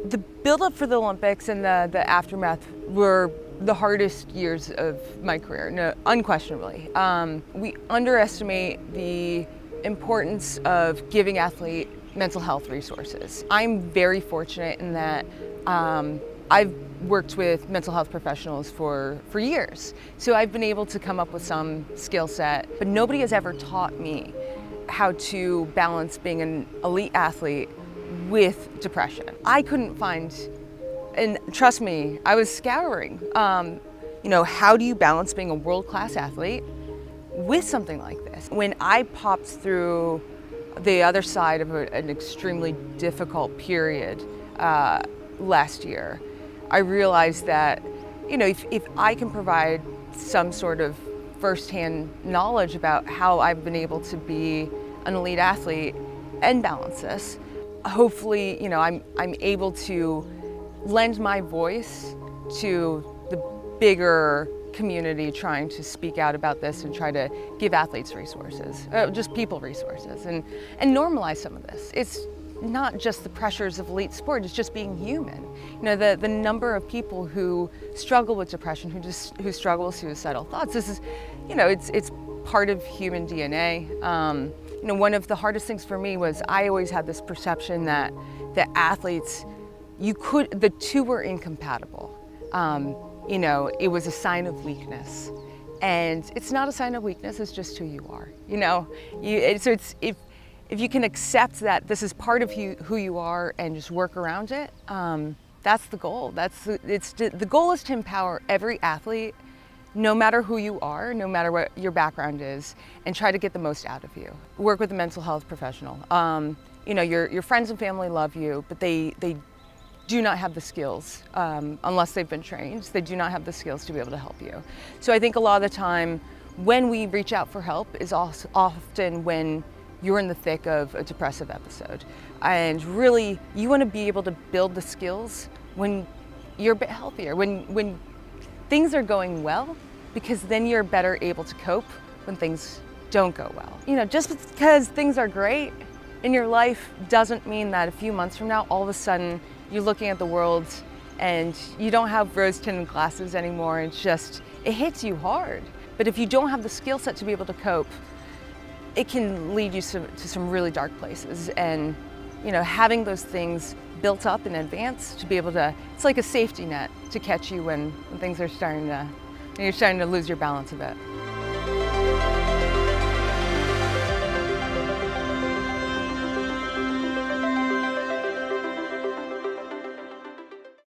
The build-up for the Olympics and the aftermath were the hardest years of my career, no, unquestionably. We underestimate the importance of giving athletes mental health resources. I'm very fortunate in that I've worked with mental health professionals for years. So I've been able to come up with some skill set, but nobody has ever taught me how to balance being an elite athlete with depression. I couldn't find, and trust me, I was scouring, you know, how do you balance being a world-class athlete with something like this? When I popped through the other side of an extremely difficult period last year, I realized that, you know, if I can provide some sort of firsthand knowledge about how I've been able to be an elite athlete and balance this, hopefully, you know, I'm able to lend my voice to the bigger community trying to speak out about this and try to give athletes resources, just people resources, and normalize some of this. It's not just the pressures of elite sport, it's just being human. You know, the number of people who struggle with depression, who struggle with suicidal thoughts, this is, you know, it's part of human DNA. You know, one of the hardest things for me was I always had this perception that the athletes, the two were incompatible. You know, it was a sign of weakness. And it's not a sign of weakness, it's just who you are. You know, so if you can accept that this is part of who you are and just work around it, that's the goal. The goal is to empower every athlete, no matter who you are, no matter what your background is, and try to get the most out of you. Work with a mental health professional. You know, your friends and family love you, but they do not have the skills, unless they've been trained, they do not have the skills to be able to help you. So I think a lot of the time when we reach out for help is also often when you're in the thick of a depressive episode. And really, you want to be able to build the skills when you're a bit healthier, when things are going well, because then you're better able to cope when things don't go well. You know, just because things are great in your life doesn't mean that a few months from now, all of a sudden, you're looking at the world and you don't have rose-tinted glasses anymore. It's just, it hits you hard. But if you don't have the skill set to be able to cope, it can lead you to some really dark places. And, you know, having those things built up in advance to be able to, it's like a safety net to catch you when things are starting to, when you're starting to lose your balance a bit.